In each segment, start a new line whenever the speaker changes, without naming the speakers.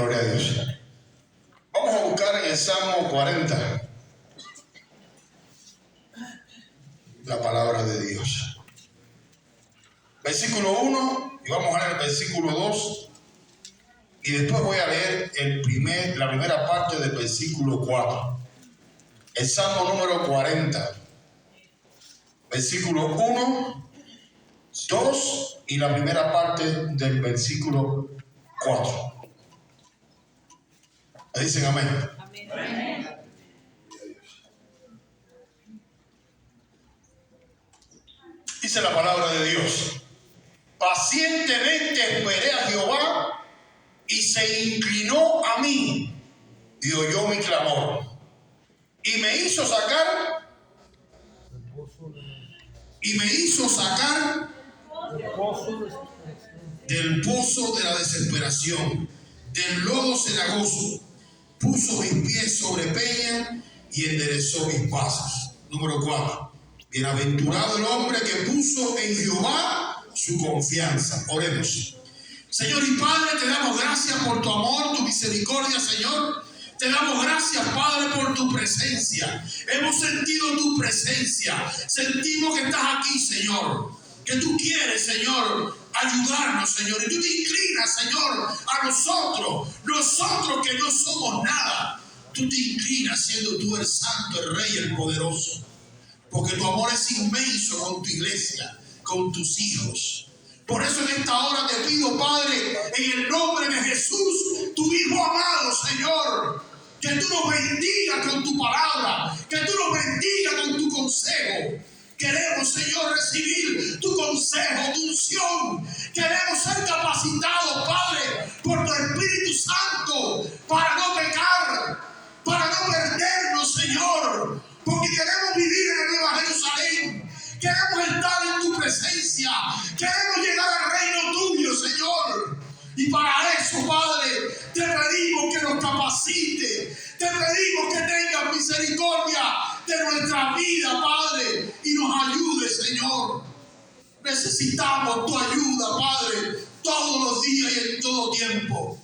Gloria a Dios. Vamos a buscar en el Salmo 40 la palabra de Dios. Versículo 1 y vamos a leer el versículo 2 y después voy a leer la primera parte del versículo 4. El Salmo número 40, versículo 1, 2 y la primera parte del versículo 4. ¿Me dicen amén? Amén. Dice la palabra de Dios: pacientemente esperé a Jehová y se inclinó a mí y oyó mi clamor y me hizo sacar del pozo de la desesperación, del lodo cenagoso. Puso mis pies sobre peña y enderezó mis pasos. Número 4. Bienaventurado el hombre que puso en Jehová su confianza. Oremos. Señor y Padre, te damos gracias por tu amor, tu misericordia, Señor. Te damos gracias, Padre, por tu presencia. Hemos sentido tu presencia. Sentimos que estás aquí, Señor. Que tú quieres, Señor, ayudarnos, Señor. Y tú te inclinas, Señor, a nosotros que no somos nada. Tú te inclinas siendo tú el santo, el rey, el poderoso. Porque tu amor es inmenso con tu iglesia, con tus hijos. Por eso en esta hora te pido, Padre, en el nombre de Jesús, tu Hijo amado, Señor, que tú nos bendigas con tu palabra, que tú nos bendigas con tu consejo. Queremos, Señor, recibir tu consejo, tu unción. Queremos ser capacitados, Padre, por tu Espíritu Santo, para no pecar, para no perdernos, Señor, porque queremos vivir en la Nueva Jerusalén. Queremos estar en tu presencia. Queremos llegar al reino tuyo, Señor. Y para eso, Padre, te pedimos que nos capacite. Te pedimos que tengas misericordia de nuestra vida, Padre, y nos ayude, Señor. Necesitamos tu ayuda, Padre, todos los días y en todo tiempo.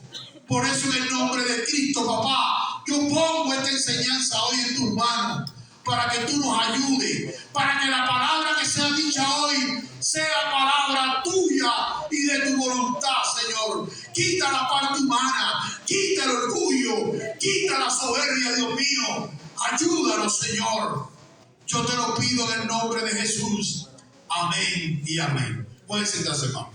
Por eso, en el nombre de Cristo, papá, yo pongo esta enseñanza hoy en tus manos, para que tú nos ayudes, para que la palabra que sea dicha hoy sea palabra tuya y de tu voluntad, Señor. Quita la parte humana, quita el orgullo, quita la soberbia, Dios mío. Ayúdanos, Señor. Yo te lo pido en el nombre de Jesús. Amén y amén. Pueden sentarse, hermano.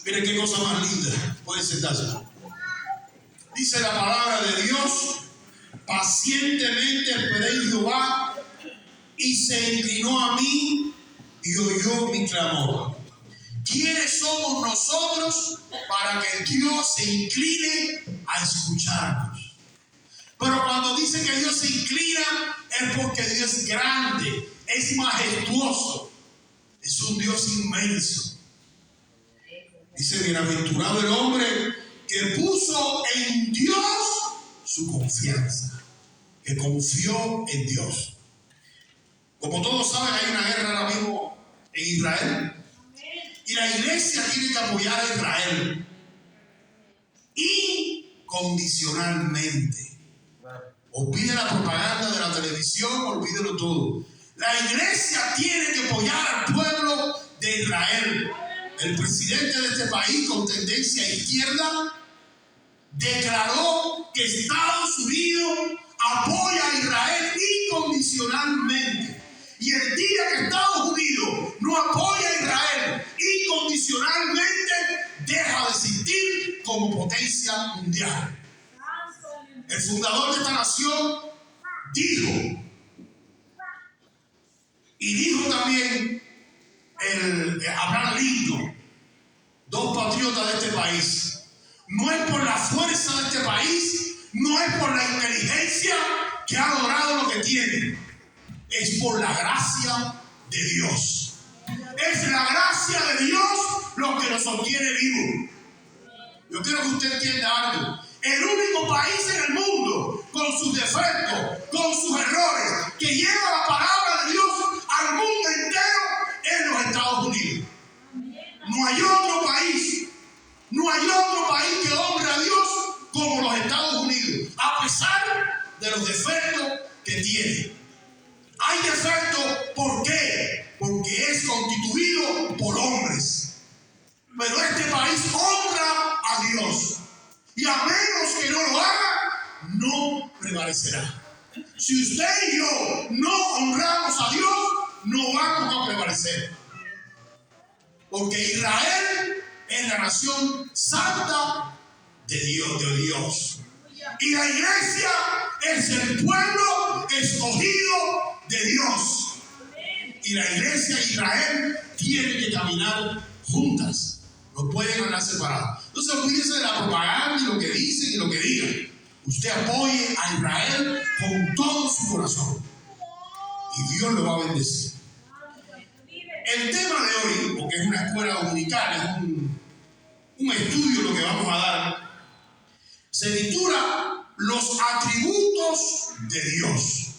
Miren qué cosa más linda. Pueden sentarse. Dice la palabra de Dios: pacientemente esperé en Jehová y se inclinó a mí y oyó mi clamor. ¿Quiénes somos nosotros para que Dios se incline a escucharnos? Pero cuando dice que Dios se inclina es porque Dios es grande, es majestuoso, es un Dios inmenso. Dice: bienaventurado el hombre que puso en Dios su confianza, que confió en Dios. Como todos saben, hay una guerra ahora mismo en Israel. Y la iglesia tiene que apoyar a Israel incondicionalmente. Olvide la propaganda de la televisión, olvídelo todo. La iglesia tiene que apoyar al pueblo de Israel. El presidente de este país, con tendencia izquierda, declaró que Estados Unidos apoya a Israel incondicionalmente. Y el día que Estados Unidos no apoya a Israel incondicionalmente, deja de existir como potencia mundial. El fundador de esta nación dijo, y dijo también Abraham Lincoln, dos patriotas de este país: no es por la fuerza de este país, no es por la inteligencia que ha logrado lo que tiene, es por la gracia de Dios. Es la gracia de Dios lo que nos sostiene vivos. Yo quiero que usted entienda algo. El único país en el mundo, con sus defectos, con sus errores, que lleva la palabra de Dios al mundo entero, es los Estados Unidos. No hay otro país, no hay otro defecto que tiene. Hay defecto, ¿por qué? Porque es constituido por hombres. Pero este país honra a Dios. Y a menos que no lo haga, no prevalecerá. Si usted y yo no honramos a Dios, no vamos a prevalecer. Porque Israel es la nación santa de Dios. Y la iglesia es el pueblo escogido de Dios. Y la iglesia e Israel tienen que caminar juntas. No pueden andar separados. No se olvídese de la propaganda y lo que dicen y lo que digan. Usted apoye a Israel con todo su corazón. Y Dios lo va a bendecir. El tema de hoy, porque es una escuela dominical, es un estudio lo que vamos a dar, se titula Los atributos de Dios.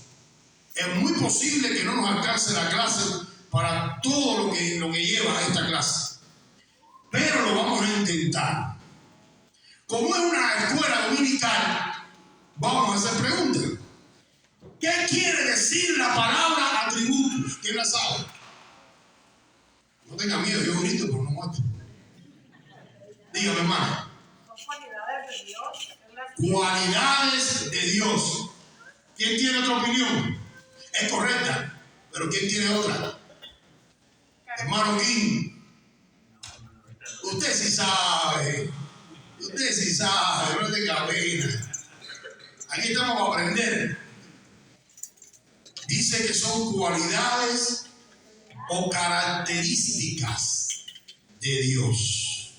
Es muy posible que no nos alcance la clase para todo lo que lleva a esta clase, pero lo vamos a intentar. Como es una escuela dominical, vamos a hacer preguntas. ¿Qué quiere decir la palabra atributos? ¿Quién la sabe? No tenga miedo, yo grito, pero no muestro. Dígame, hermano.
Son cualidades de Dios.
Cualidades de Dios. ¿Quién tiene otra opinión? Es correcta, pero ¿quién tiene otra? Hermano King. Usted sí sabe. Usted sí sabe, no tenga pena. Aquí estamos para aprender. Dice que son cualidades o características de Dios.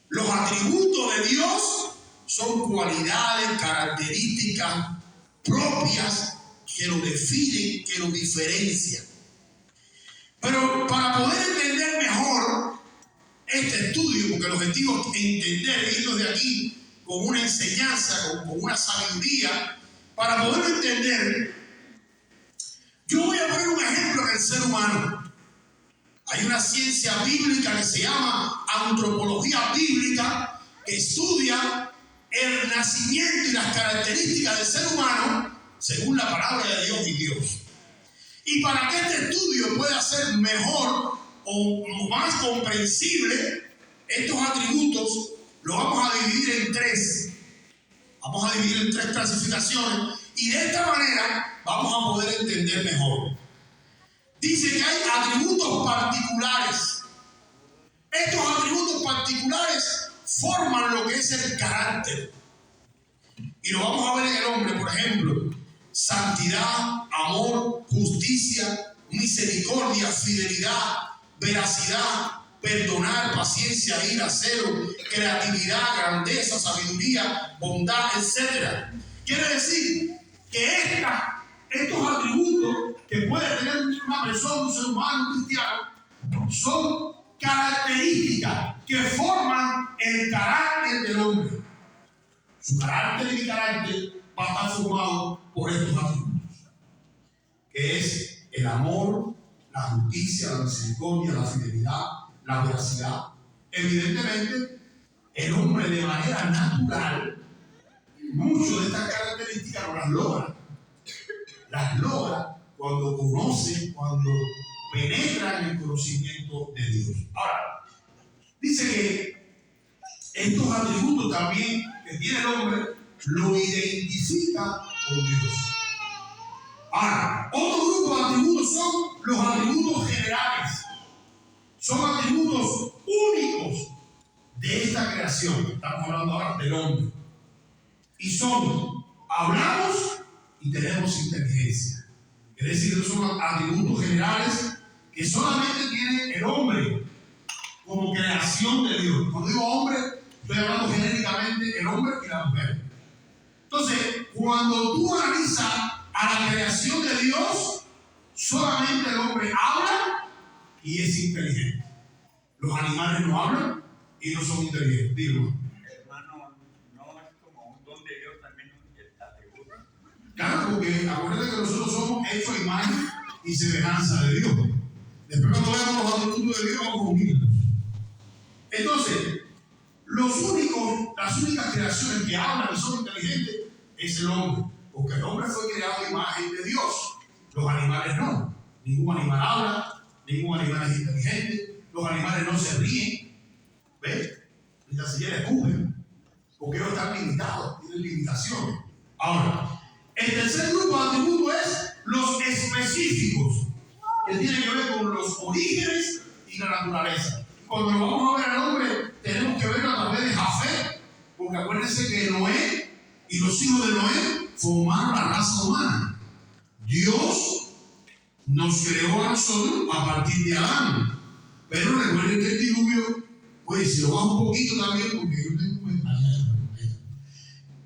Los atributos de Dios son cualidades, características propias que lo definen, que lo diferencian. Pero para poder entender mejor este estudio, porque el objetivo es entender, irnos de aquí con una enseñanza, con una sabiduría, para poder entender, yo voy a poner un ejemplo en el ser humano. Hay una ciencia bíblica que se llama antropología bíblica, que estudia el nacimiento y las características del ser humano según la palabra de Dios y Dios. Y para que este estudio pueda ser mejor o más comprensible, estos atributos los vamos a dividir en tres. Vamos a dividir en tres clasificaciones y de esta manera vamos a poder entender mejor. Dice que hay atributos particulares. Estos atributos particulares forman lo que es el carácter. Y lo vamos a ver en el hombre, por ejemplo, santidad, amor, justicia, misericordia, fidelidad, veracidad, perdonar, paciencia, ira, celo, creatividad, grandeza, sabiduría, bondad, etc. Quiere decir que estos atributos que puede tener una persona, un ser humano, un cristiano, son características que forman el carácter del hombre. Su carácter y mi carácter va a estar formado por estos atributos, que es el amor, la justicia, la misericordia, la fidelidad, la veracidad. Evidentemente, el hombre de manera natural, muchas de estas características no las logra. Las logra cuando conoce, cuando penetra en el conocimiento de Dios. Ahora, dice que estos atributos también que tiene el hombre lo identifica con Dios. Ahora, otro grupo de atributos son los atributos generales. Son atributos únicos de esta creación. Estamos hablando ahora del hombre. Y son, hablamos y tenemos inteligencia. Es decir, esos son atributos generales que solamente tiene el hombre como creación de Dios. Cuando digo hombre, estoy hablando genéricamente el hombre y la mujer. Entonces, cuando tú analizas a la creación de Dios, solamente el hombre habla y es inteligente. Los animales no hablan y no son inteligentes. Digo.
Hermano, no es como un don de Dios también el atributo.
Claro, porque acuérdate que nosotros somos hechos a imagen y semejanza de Dios. Después cuando veamos los atributos de Dios, vamos a unirlos. Entonces, las únicas creaciones que hablan y son inteligentes es el hombre. Porque el hombre fue creado a imagen de Dios. Los animales no. Ningún animal habla, ningún animal es inteligente, los animales no se ríen. ¿Ves? Ni tan siquiera escupen. Porque ellos están limitados, tienen limitaciones. Ahora, el tercer grupo de atributos es los específicos, que tienen que ver con los orígenes y la naturaleza. Cuando lo vamos a ver al hombre, tenemos que verlo a través de Jafet, porque acuérdense que Noé y los hijos de Noé formaron la raza humana. Dios nos creó a nosotros a partir de Adán. Pero recuerden que el diluvio, pues si lo bajo un poquito también, porque yo tengo un español.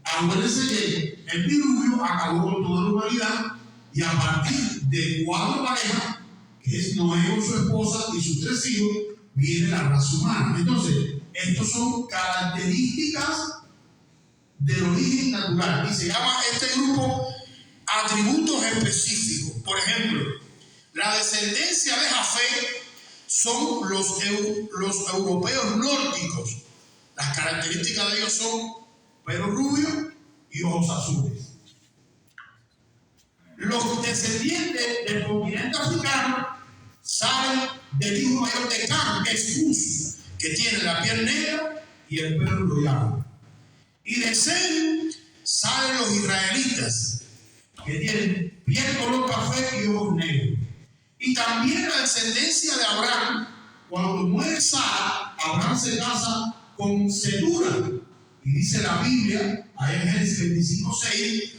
Acuérdense que el diluvio acabó con toda la humanidad y a partir de 4 parejas, que es Noé con su esposa y sus 3 hijos, viene la raza humana. Entonces, estos son características del origen natural y se llama este grupo atributos específicos. Por ejemplo, la descendencia de Jafet son los europeos nórdicos. Las características de ellos son pelo rubio y ojos azules. Los descendientes del continente africano salen del hijo mayor de Cam, que es Cus, que tiene la piel negra y el pelo rubio. Y de Sem salen los israelitas, que tienen piel color café y ojos negros. Y también la descendencia de Abraham, cuando muere Sara, Abraham se casa con Setura. Y dice la Biblia, ahí en Génesis 25:6,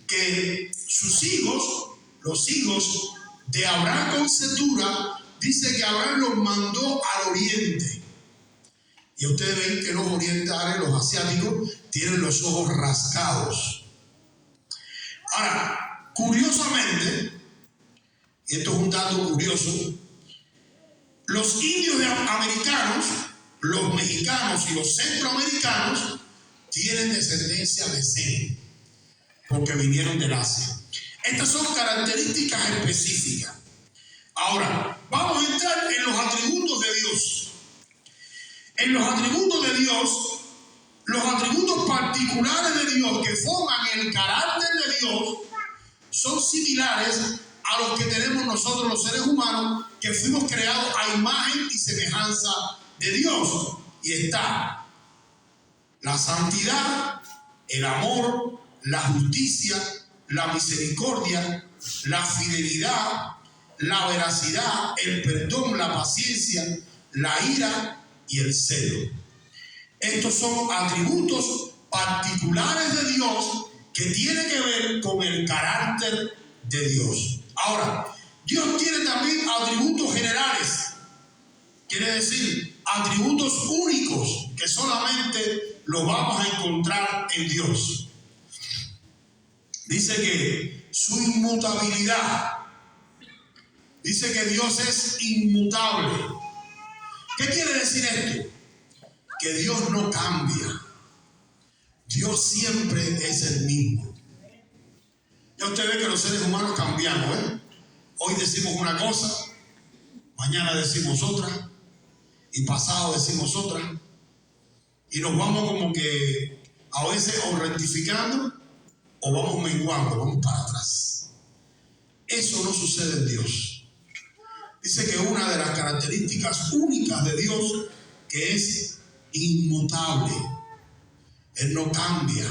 que sus hijos, los hijos de Abraham con Setura, dice que Abraham los mandó al oriente. Y ustedes ven que los orientales, los asiáticos, tienen los ojos rascados. Ahora, curiosamente, y esto es un dato curioso, los indios americanos, los mexicanos y los centroamericanos tienen descendencia de Sem, porque vinieron del Asia. Estas son características específicas. Ahora, vamos a entrar en los atributos de Dios. En los atributos de Dios, los atributos particulares de Dios que forman el carácter de Dios son similares a los que tenemos nosotros los seres humanos, que fuimos creados a imagen y semejanza de Dios. Y está la santidad, el amor, la justicia, la misericordia, la fidelidad, la veracidad, el perdón, la paciencia, la ira y el celo. Estos son atributos particulares de Dios que tienen que ver con el carácter de Dios. Ahora, Dios tiene también atributos generales, quiere decir atributos únicos que solamente los vamos a encontrar en Dios. Dice que su inmutabilidad, dice que Dios es inmutable. ¿Qué quiere decir esto? Que Dios no cambia. Dios siempre es el mismo. Ya usted ve que los seres humanos cambiamos, ¿eh? Hoy decimos una cosa, mañana decimos otra, y pasado decimos otra, y nos vamos como que a veces o rectificando o vamos menguando, vamos para atrás. Eso no sucede en Dios. Dice que una de las características únicas de Dios, que es inmutable. Él no cambia,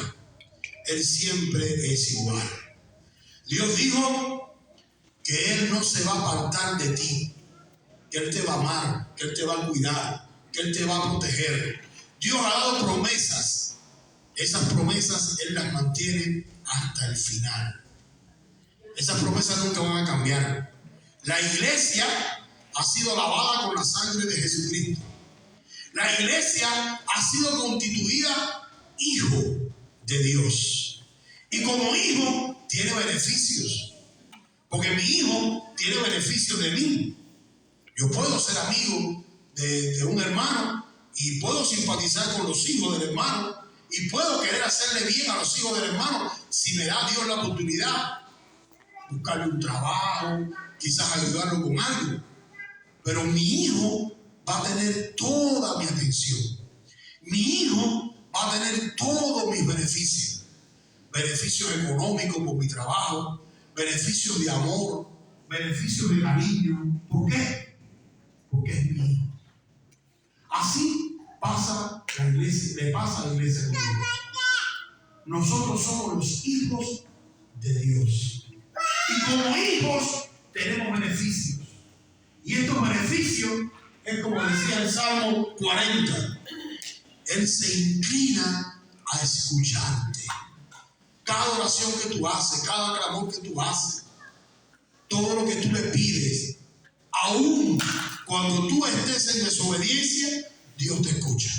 Él siempre es igual. Dios dijo que Él no se va a apartar de ti, que Él te va a amar, que Él te va a cuidar, que Él te va a proteger. Dios ha dado promesas. Esas promesas Él las mantiene hasta el final. Esas promesas nunca van a cambiar. La iglesia ha sido lavada con la sangre de Jesucristo. La iglesia ha sido constituida hijo de Dios. Y como hijo tiene beneficios. Porque mi hijo tiene beneficios de mí. Yo puedo ser amigo de un hermano y puedo simpatizar con los hijos del hermano y puedo querer hacerle bien a los hijos del hermano si me da Dios la oportunidad. Buscarle un trabajo, quizás ayudarlo con algo. Pero mi hijo va a tener toda mi atención. Mi hijo va a tener todos mis beneficios. beneficios económicos por mi trabajo, beneficios de amor, beneficios de cariño. ¿Por qué? Porque es mío. Así pasa la iglesia, le pasa a la iglesia conmigo. Nosotros somos los hijos de Dios. Y como hijos tenemos beneficios. Y estos beneficios es como decía el Salmo 40. Él se inclina a escucharte. Cada oración que tú haces, cada clamor que tú haces, todo lo que tú le pides, aún cuando tú estés en desobediencia, Dios te escucha.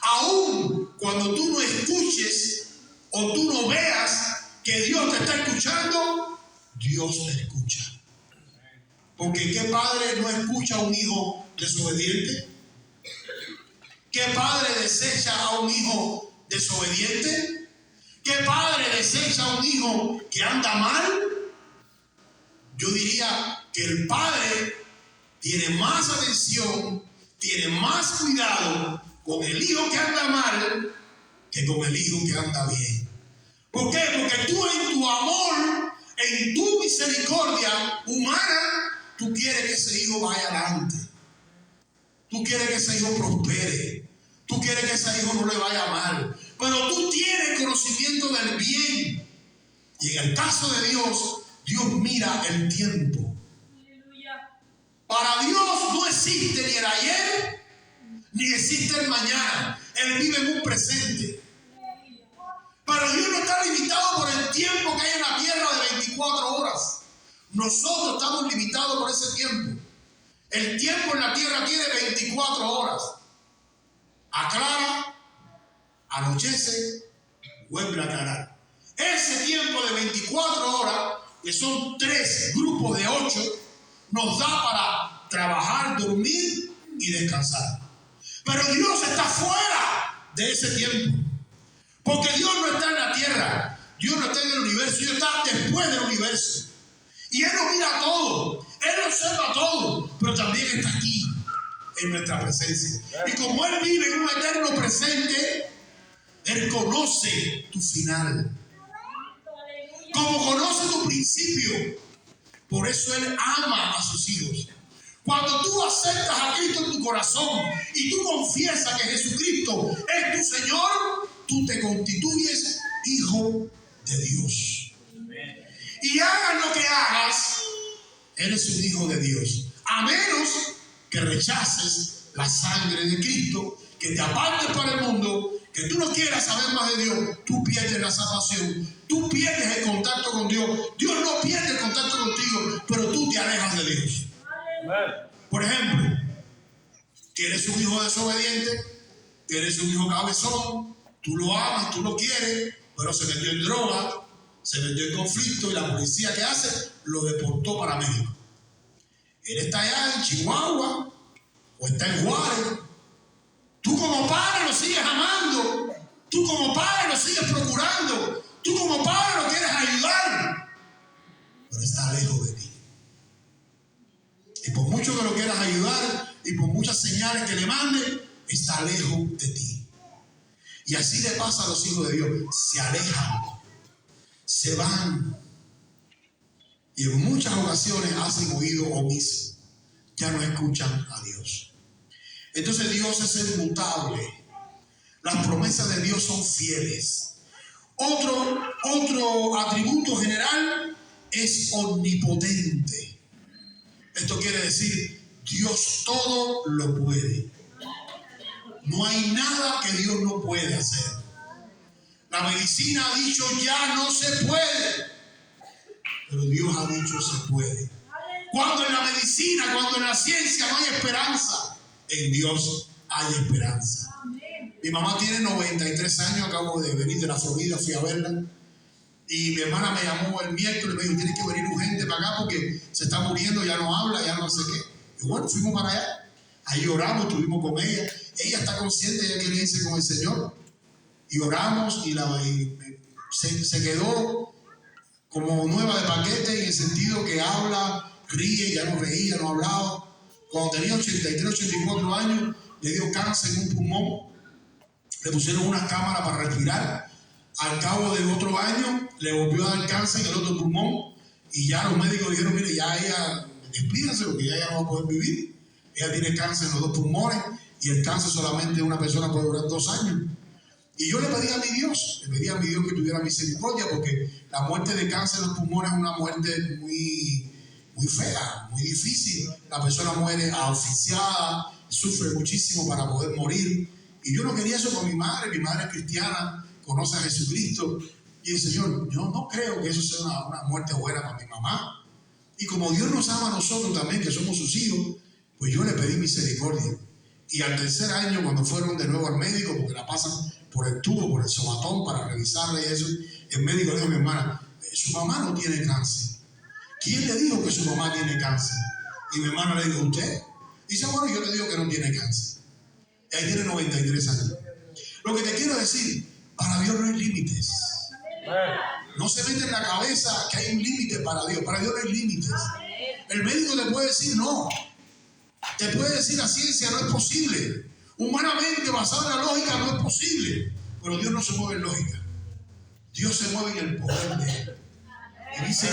Aún cuando tú no escuches o tú no veas que Dios te está escuchando, Dios te escucha. Porque ¿qué padre no escucha a un hijo desobediente? ¿Qué padre desecha a un hijo desobediente? ¿Qué padre desecha a un hijo que anda mal? Yo diría que el padre tiene más atención, tiene más cuidado con el hijo que anda mal que con el hijo que anda bien. ¿Por qué? Porque tú en tu amor, en tu misericordia humana, tú quieres que ese hijo vaya adelante. Tú quieres que ese hijo prospere. Tú quieres que ese hijo no le vaya mal. Pero tú tienes conocimiento del bien. Y en el caso de Dios, Dios mira el tiempo. Para Dios no existe ni el ayer, ni existe el mañana. Él vive en un presente. Pero Dios no está limitado por el tiempo que hay en la tierra de 24 horas. Nosotros estamos limitados por ese tiempo. El tiempo en la tierra tiene 24 horas. Aclara, anochece, vuelve a aclarar. Ese tiempo de 24 horas, que son 3 grupos de 8, nos da para trabajar, dormir y descansar. Pero Dios está fuera de ese tiempo. Porque Dios no está en la tierra, Dios no está en el universo, Dios está después del universo. Y Él nos mira todo, Él nos observa todo, pero también está aquí, en nuestra presencia. Y como Él vive en un eterno presente, Él conoce tu final. Como conoce tu principio. Por eso Él ama a sus hijos. Cuando tú aceptas a Cristo en tu corazón y tú confiesas que Jesucristo es tu Señor, tú te constituyes hijo de Dios. Y hagas lo que hagas, eres un hijo de Dios. A menos que rechaces la sangre de Cristo, que te apartes para el mundo, que tú no quieras saber más de Dios, tú pierdes la salvación, tú pierdes el contacto con Dios. Dios no pierde el contacto contigo, pero tú te alejas de Dios. Por ejemplo, tienes un hijo desobediente, tienes un hijo cabezón, tú lo amas, tú lo quieres, pero se metió en droga, se metió en conflicto y la policía, ¿qué hace? Lo deportó para México. Él está allá en Chihuahua o está en Juárez. Tú como padre lo sigues amando, tú como padre lo sigues procurando, tú como padre lo quieres ayudar, pero está lejos de ti. Y por mucho que lo quieras ayudar y por muchas señales que le mande, está lejos de ti. Y así le pasa a los hijos de Dios. Se alejan, se van. Y en muchas ocasiones hacen oído omiso. Ya no escuchan a Dios. Entonces Dios es inmutable. Las promesas de Dios son fieles. Otro atributo general es omnipotente. Esto quiere decir, Dios todo lo puede. No hay nada que Dios no pueda hacer. La medicina ha dicho ya no se puede, pero Dios ha dicho se puede. Cuando en la medicina, cuando en la ciencia no hay esperanza, en Dios hay esperanza. Mi mamá tiene 93 años, acabo de venir de la Florida, fui a verla. Y mi hermana me llamó el miércoles y me dijo, tienes que venir urgente para acá porque se está muriendo, ya no habla, ya no sé qué. Y bueno, fuimos para allá. Ahí oramos, estuvimos con ella. Ella está consciente, ella quiere irse con el Señor. Y oramos y se quedó como nueva de paquete en el sentido que habla, ríe, ya no reía, no hablaba. Cuando tenía 83, 84 años, le dio cáncer en un pulmón. Le pusieron una cámara para respirar. Al cabo de otro año le volvió a dar cáncer en el otro pulmón y ya los médicos dijeron, mire, ya ella, despídase porque ya no va a poder vivir. Ella tiene cáncer en los dos pulmones y el cáncer solamente una persona puede durar 2 años. Y yo le pedí a mi Dios que tuviera misericordia, porque la muerte de cáncer en los pulmones es una muerte muy fea, muy difícil. La persona muere asfixiada, sufre muchísimo para poder morir. Y yo no quería eso con mi madre es cristiana, conoce a Jesucristo. Y el Señor, yo no creo que eso sea una muerte buena para mi mamá. Y como Dios nos ama a nosotros también, que somos sus hijos, pues yo le pedí misericordia. Y al tercer año, cuando fueron de nuevo al médico, porque la pasan por el tubo, por el somatón, para revisarle y eso, el médico le dijo a mi hermana, su mamá no tiene cáncer. ¿Quién le dijo que su mamá tiene cáncer? Y mi hermana le dijo, ¿usted? Dice, bueno, yo le digo que no tiene cáncer. Ella tiene 93 años. Lo que te quiero decir, para Dios no hay límites. No se mete en la cabeza que hay un límite para Dios. Para Dios no hay límites. El médico te puede decir no. Te puede decir la ciencia no es posible. Humanamente, basado en la lógica, no es posible. Pero Dios no se mueve en lógica. Dios se mueve en el poder de Él. Y dice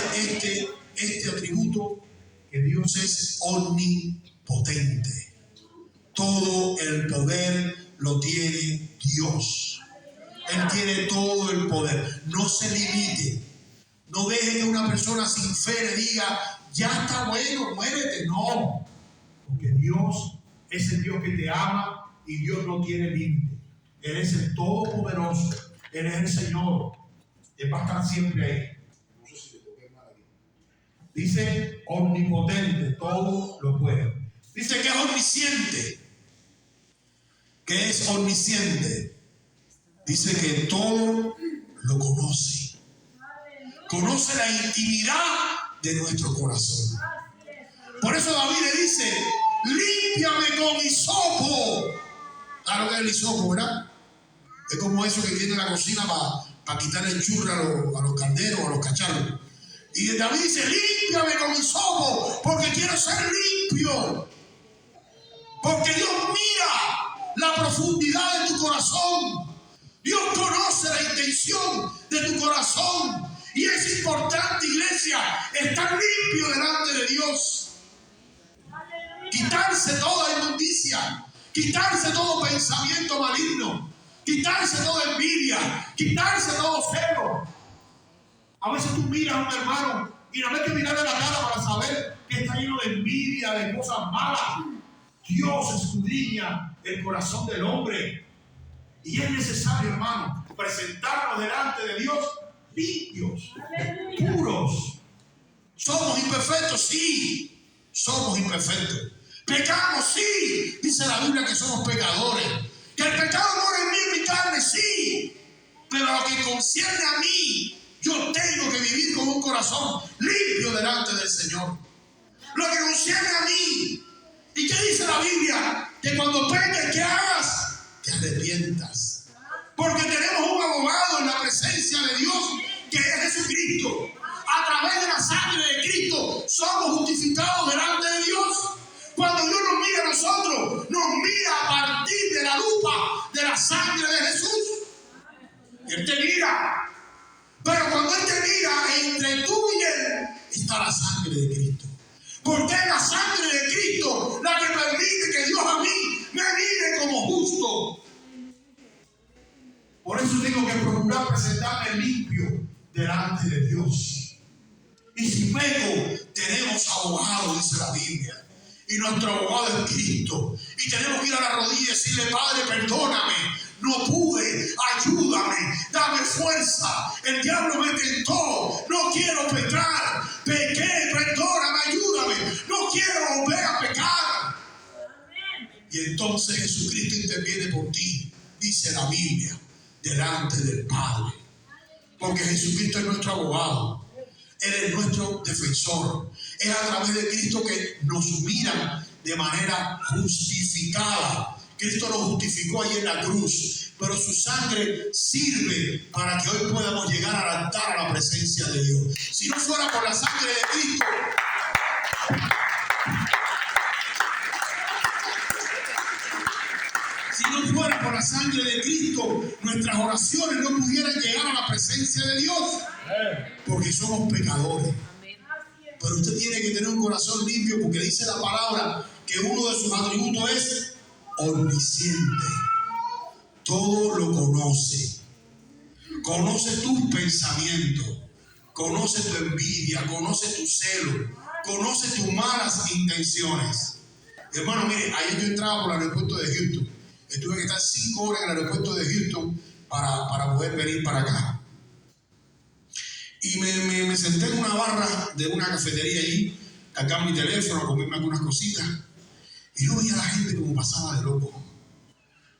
este atributo, que Dios es omnipotente. Todo el poder lo tiene Dios. Él tiene todo el poder. No se limite. No deje que una persona sin fe le diga, ya está bueno, muérete. No. Porque Dios es el Dios que te ama y Dios no tiene límite. Él es el Todopoderoso. Él es el Señor. Él va a estar siempre ahí. No sé si le toqué mal aquí. Dice omnipotente, todo lo puede. Dice que es omnisciente. Que es omnisciente. Dice que todo lo conoce. Conoce la intimidad de nuestro corazón. Por eso David le dice, límpiame con hisopo. Claro que es el hisopo, ¿verdad? Es como eso que tiene en la cocina para quitarle el churro a los calderos, a los cacharros. Y David dice, límpiame con hisopo, porque quiero ser limpio. Porque Dios mira la profundidad de tu corazón. Dios conoce la intención de tu corazón. Y es importante, iglesia, estar limpio delante de Dios. Quitarse toda inmundicia, quitarse todo pensamiento maligno, quitarse toda envidia, quitarse todo celo. A veces tú miras a un hermano y no hay que mirarle la cara para saber que está lleno de envidia, de cosas malas. Dios escudriña el corazón del hombre. Y es necesario, hermano, presentarnos delante de Dios limpios, puros. ¿Somos imperfectos? Sí, somos imperfectos. ¿Pecamos? Sí. Dice la Biblia que somos pecadores. ¿Que el pecado mora en mí, en mi carne? Sí. Pero lo que concierne a mí, yo tengo que vivir con un corazón limpio delante del Señor. Lo que concierne a mí. ¿Y qué dice la Biblia? Que cuando peques, ¿qué hagas? Te arrepientas. Porque tenemos un abogado en la presencia de Dios, que es Jesucristo. A través de la sangre de Cristo somos justificados delante de Dios. Cuando Dios nos mira a nosotros, nos mira a partir de la lupa de la sangre de Jesús. Él te mira. Pero cuando Él te mira, entre tú y Él está la sangre de Cristo. Porque es la sangre de Cristo la que permite que Dios a mí me mire como justo. Por eso tengo que procurar presentarme limpio delante de Dios. Y si peco, tenemos abogado, dice la Biblia. Y nuestro abogado es Cristo. Y tenemos que ir a la rodilla y decirle, Padre, perdóname. No pude, ayúdame, dame fuerza. El diablo me tentó. No quiero pecar. Pequé, perdóname, ayúdame. No quiero volver a pecar. Y entonces Jesucristo interviene por ti, dice la Biblia, delante del Padre. Porque Jesucristo es nuestro abogado. Él es nuestro defensor. Es a través de Cristo que nos mira de manera justificada. Cristo nos justificó ahí en la cruz, pero su sangre sirve para que hoy podamos llegar al altar, a la presencia de Dios. Si no fuera por la sangre de Cristo, si no fuera por la sangre de Cristo, nuestras oraciones no pudieran llegar a la presencia de Dios, porque somos pecadores. Pero usted tiene que tener un corazón limpio, porque dice la palabra que uno de sus atributos es omnisciente. Todo lo conoce. Conoce tus pensamientos, conoce tu envidia, conoce tu celo, conoce tus malas intenciones. Hermano, mire, ayer yo entraba por el aeropuerto de Houston. Tuve que estar 5 horas en el aeropuerto de Houston para poder venir para acá. Y me senté en una barra de una cafetería allí, acá mi teléfono, a comerme algunas cositas. Y yo veía a la gente como pasaba de loco.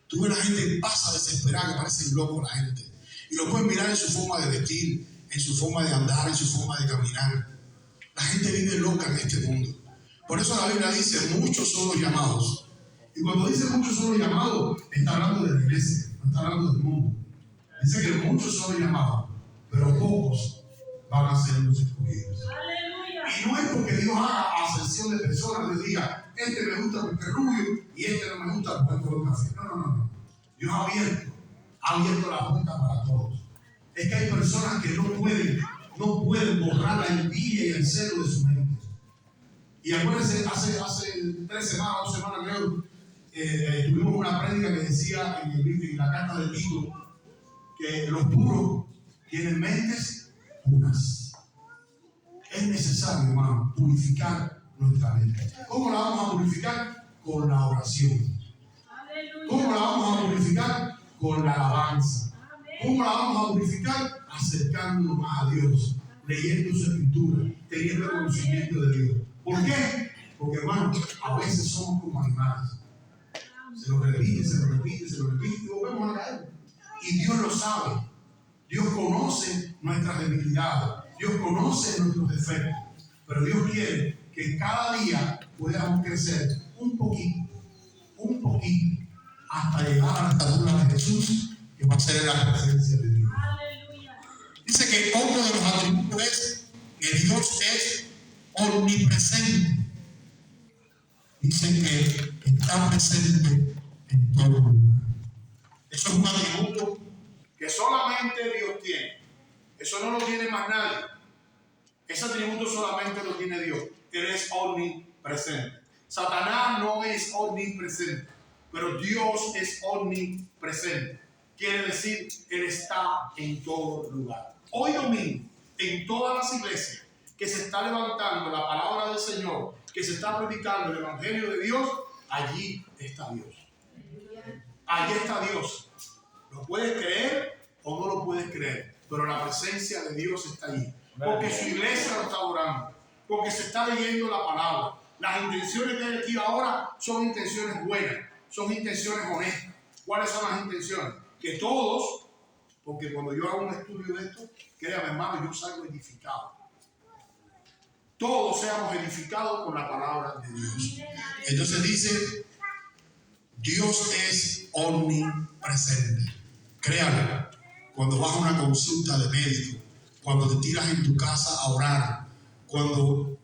Tú ves a la gente pasa desesperada, que parecen locos la gente. Y lo puedes mirar en su forma de vestir, en su forma de andar, en su forma de caminar. La gente vive loca en este mundo. Por eso la Biblia dice, muchos son los llamados. Y cuando dice muchos son los llamados, está hablando de la iglesia, no está hablando del mundo. Dice que muchos son los llamados, pero pocos van a ser los escogidos. Y no es porque Dios haga ascensión de personas, le diga, este me gusta porque es rubio y este no me gusta porque es color café. No. Dios ha abierto la puerta para todos. Es que hay personas que no pueden borrar la envidia y el celo de su mente. Y acuérdense, hace 3 semanas, 2 semanas creo, tuvimos una prédica que decía en la carta de Tito que los puros tienen mentes puras. Es necesario, hermano, purificar nuestra mente. ¿Cómo la vamos a purificar? Con la oración. ¿Cómo la vamos a purificar? Con la alabanza. ¿Cómo la vamos a purificar? Acercándonos más a Dios, leyendo su escritura, teniendo conocimiento de Dios. ¿Por qué? Porque, hermano, a veces somos como animales. Se lo repite y volvemos a caer. Y Dios lo sabe. Dios conoce nuestras debilidades. Dios conoce nuestros defectos. Pero Dios quiere que cada día podamos crecer un poquito, hasta llegar a la estatura de Jesús, que va a ser la presencia de Dios. Dice que otro de los atributos es que Dios es omnipresente. Dicen que está presente en todo lugar. Eso es un atributo que solamente Dios tiene. Eso no lo tiene más nadie. Ese atributo solamente lo tiene Dios. Él es omnipresente. Satanás no es omnipresente, pero Dios es omnipresente. Quiere decir, Él está en todo lugar. Hoy domingo, en todas las iglesias que se está levantando la palabra del Señor, que se está predicando el Evangelio de Dios, allí está Dios. Allí está Dios. ¿Lo puedes creer o no lo puedes creer? Pero la presencia de Dios está allí. Porque su iglesia lo está adorando. Porque se está leyendo la palabra. Las intenciones que hay aquí ahora son intenciones buenas. Son intenciones honestas. ¿Cuáles son las intenciones? Que todos, porque cuando yo hago un estudio de esto, créame hermano, yo salgo edificado. Todos seamos edificados con la palabra de Dios. Entonces dice, Dios es omnipresente. Créalo, cuando vas a una consulta de médico, cuando te tiras en tu casa a orar, cuando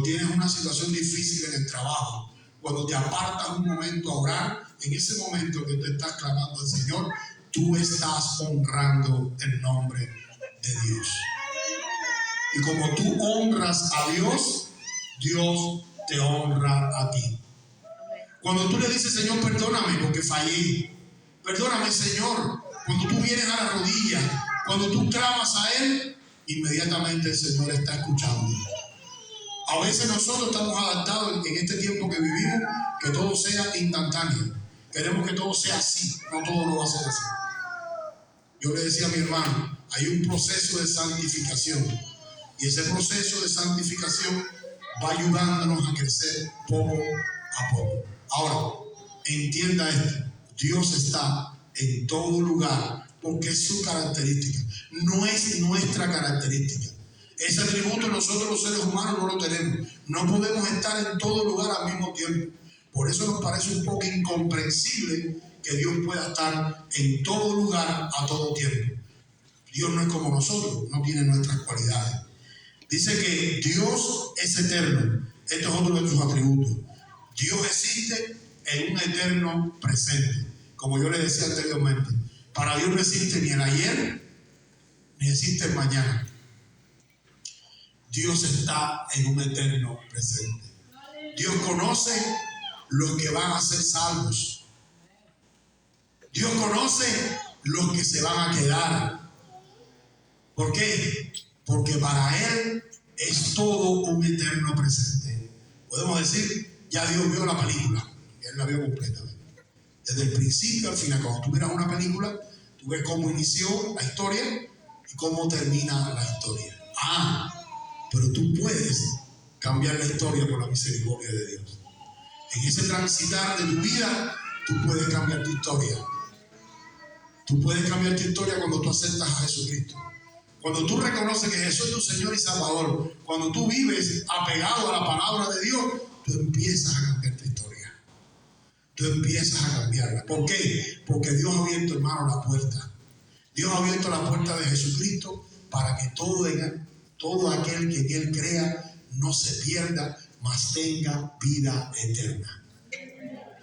tienes una situación difícil en el trabajo, cuando te apartas un momento a orar, en ese momento que tú estás clamando al Señor, tú estás honrando el nombre de Dios. Y como tú honras a Dios, Dios te honra a ti. Cuando tú le dices, Señor, perdóname porque fallé. Perdóname, Señor. Cuando tú vienes a la rodilla, cuando tú clamas a Él, inmediatamente el Señor está escuchando. A veces nosotros estamos adaptados en este tiempo que vivimos, que todo sea instantáneo. Queremos que todo sea así, no todo lo va a ser así. Yo le decía a mi hermano, hay un proceso de santificación. Y ese proceso de santificación va ayudándonos a crecer poco a poco. Ahora, entienda esto. Dios está en todo lugar porque es su característica. No es nuestra característica. Ese atributo nosotros los seres humanos no lo tenemos. No podemos estar en todo lugar al mismo tiempo. Por eso nos parece un poco incomprensible que Dios pueda estar en todo lugar a todo tiempo. Dios no es como nosotros, no tiene nuestras cualidades. Dice que Dios es eterno. Esto es otro de sus atributos. Dios existe en un eterno presente. Como yo le decía anteriormente, Para Dios no existe ni el ayer, ni existe el mañana. Dios está en un eterno presente. Dios conoce los que van a ser salvos. Dios conoce los que se van a quedar. ¿Por qué? Porque para Él es todo un eterno presente. Podemos decir, ya Dios vio la película. Él la vio completamente. Desde el principio al final. Cuando tú miras una película, tú ves cómo inició la historia y cómo termina la historia. Pero tú puedes cambiar la historia por la misericordia de Dios. En ese transitar de tu vida, tú puedes cambiar tu historia. Tú puedes cambiar tu historia cuando tú aceptas a Jesucristo. Cuando tú reconoces que Jesús es tu Señor y Salvador. Cuando tú vives apegado a la palabra de Dios, tú empiezas a cambiar tu historia. Tú empiezas a cambiarla. ¿Por qué? Porque Dios ha abierto, hermano, la puerta. Dios ha abierto la puerta de Jesucristo para que todo aquel que en Él crea no se pierda, mas tenga vida eterna.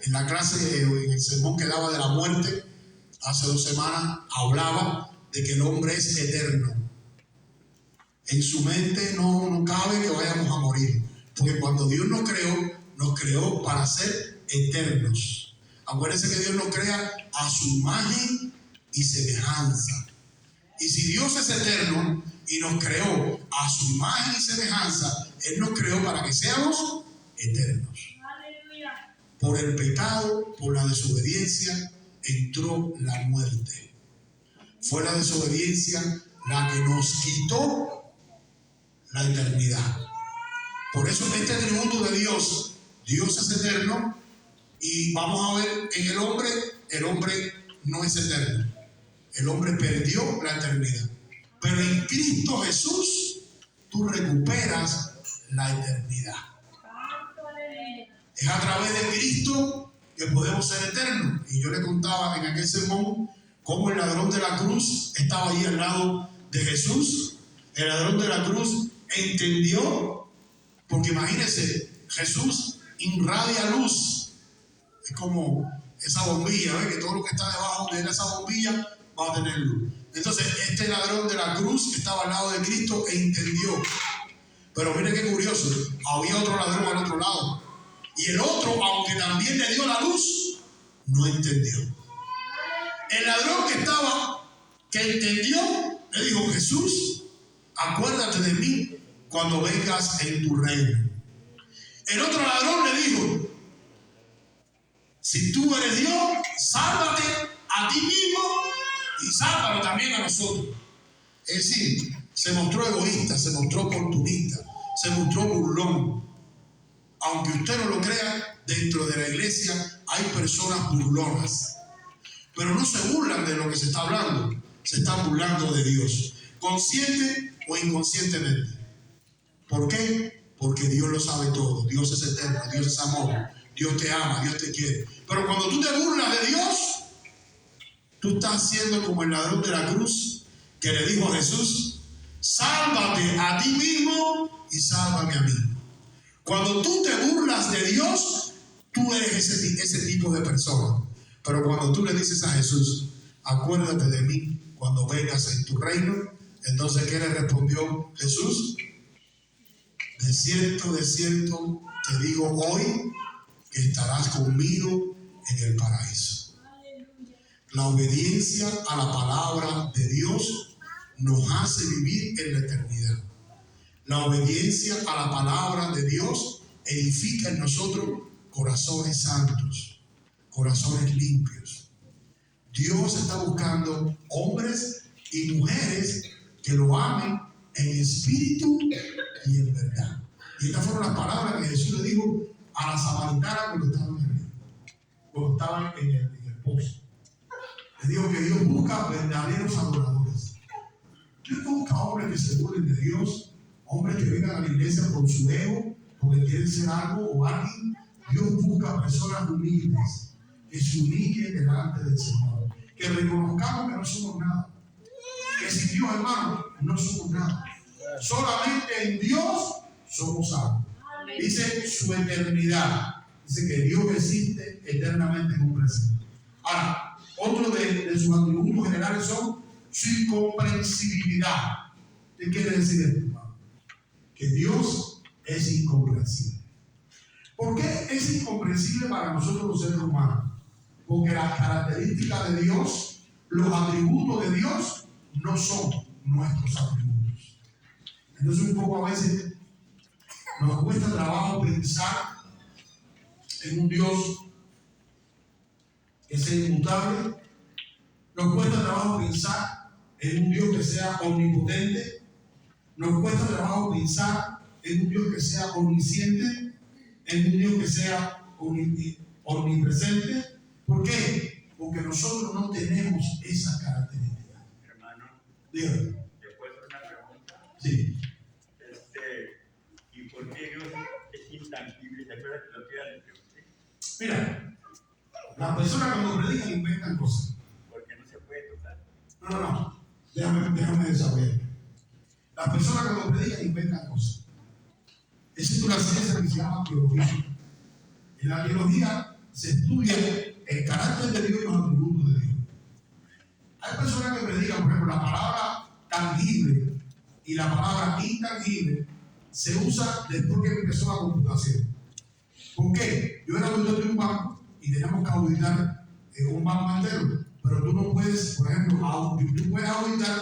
En la clase, en el sermón que daba de la muerte, hace 2 semanas, hablaba de que el hombre es eterno. En su mente no cabe que vayamos a morir, porque cuando Dios nos creó para ser eternos. Acuérdense que Dios nos crea a su imagen y semejanza. Y si Dios es eterno y nos creó a su imagen y semejanza, Él nos creó para que seamos eternos.
Aleluya.
Por el pecado, por la desobediencia, entró la muerte. Fue la desobediencia la que nos quitó la eternidad. Por eso este atributo de Dios, Dios es eterno, y vamos a ver en el hombre no es eterno. El hombre perdió la eternidad. Pero en Cristo Jesús, tú recuperas la eternidad. Es a través de Cristo que podemos ser eternos. Y yo le contaba en aquel sermón cómo el ladrón de la cruz estaba ahí al lado de Jesús. El ladrón de la cruz entendió, porque imagínense, Jesús irradia luz. Es como esa bombilla, ¿ves? Que todo lo que está debajo de esa bombilla va a tener luz. Entonces, este ladrón de la cruz que estaba al lado de Cristo entendió. Pero miren qué curioso, había otro ladrón al otro lado. Y el otro, aunque también le dio la luz, no entendió. El ladrón que entendió, le dijo: Jesús, acuérdate de mí cuando vengas en tu reino. El otro ladrón le dijo: si tú eres Dios, sálvate a ti mismo y sálvalo también a nosotros. Es decir, se mostró egoísta, se mostró oportunista, se mostró burlón. Aunque usted no lo crea, dentro de la iglesia hay personas burlonas. Pero no se burlan de lo que se está hablando, se están burlando de Dios, consciente o inconscientemente. ¿Por qué? Porque Dios lo sabe todo. Dios es eterno, Dios es amor, Dios te ama, Dios te quiere. Pero cuando tú te burlas de Dios, tú estás siendo como el ladrón de la cruz que le dijo a Jesús: sálvate a ti mismo y sálvame a mí. Cuando tú te burlas de Dios, tú eres ese tipo de persona. Pero cuando tú le dices a Jesús: acuérdate de mí cuando vengas en tu reino, entonces ¿qué le respondió Jesús? De cierto te digo hoy que estarás conmigo en el paraíso. La obediencia a la palabra de Dios nos hace vivir en la eternidad. La obediencia a la palabra de Dios edifica en nosotros corazones santos, corazones limpios. Dios está buscando hombres y mujeres que lo amen en espíritu y en verdad. Y estas fueron las palabras que Jesús le dijo a la samaritana cuando estaban en el pozo. Le dijo que Dios busca verdaderos adoradores. Dios no busca hombres que se burlen de Dios, hombres que vengan a la iglesia por su ego, porque quieren ser algo o alguien. Dios busca personas humildes, que se humillen delante del Señor, que reconozcamos que no somos nada, que sin Dios, hermano, no somos nada. Solamente en Dios somos salvos. Dice su eternidad. Dice que Dios existe eternamente en un presente. Ahora, Otro de sus atributos generales son su incomprensibilidad. ¿Qué quiere decir esto, hermano? Que Dios es incomprensible. ¿Por qué es incomprensible para nosotros los seres humanos? Porque las características de Dios, los atributos de Dios, no son nuestros atributos. Entonces un poco a veces nos cuesta trabajo pensar en un Dios que sea inmutable. Nos cuesta trabajo pensar en un Dios que sea omnipotente. Nos cuesta trabajo pensar en un Dios que sea omnisciente, en un Dios que sea omnipresente. ¿Por qué? Porque nosotros no tenemos esas características.
Hermano,
Dígame.
¿te puedo hacer una pregunta?
Sí.
¿Y por qué Dios es intangible? ¿Te acuerdas que lo que le pregunté?
Mira, las personas cuando predican inventan cosas.
Porque no se puede tocar.
No. Déjame desarrollar. Las personas cuando predican inventan cosas. Existe una ciencia que se llama teología. En la teología se estudia el carácter de Dios y los atributos de Dios. Hay personas que predican, por ejemplo, la palabra tangible y la palabra intangible se usa después que empezó la computación. ¿Por qué? Yo era auditor de un banco y teníamos que auditar un banco entero, pero tú no puedes, por ejemplo, tú puedes auditar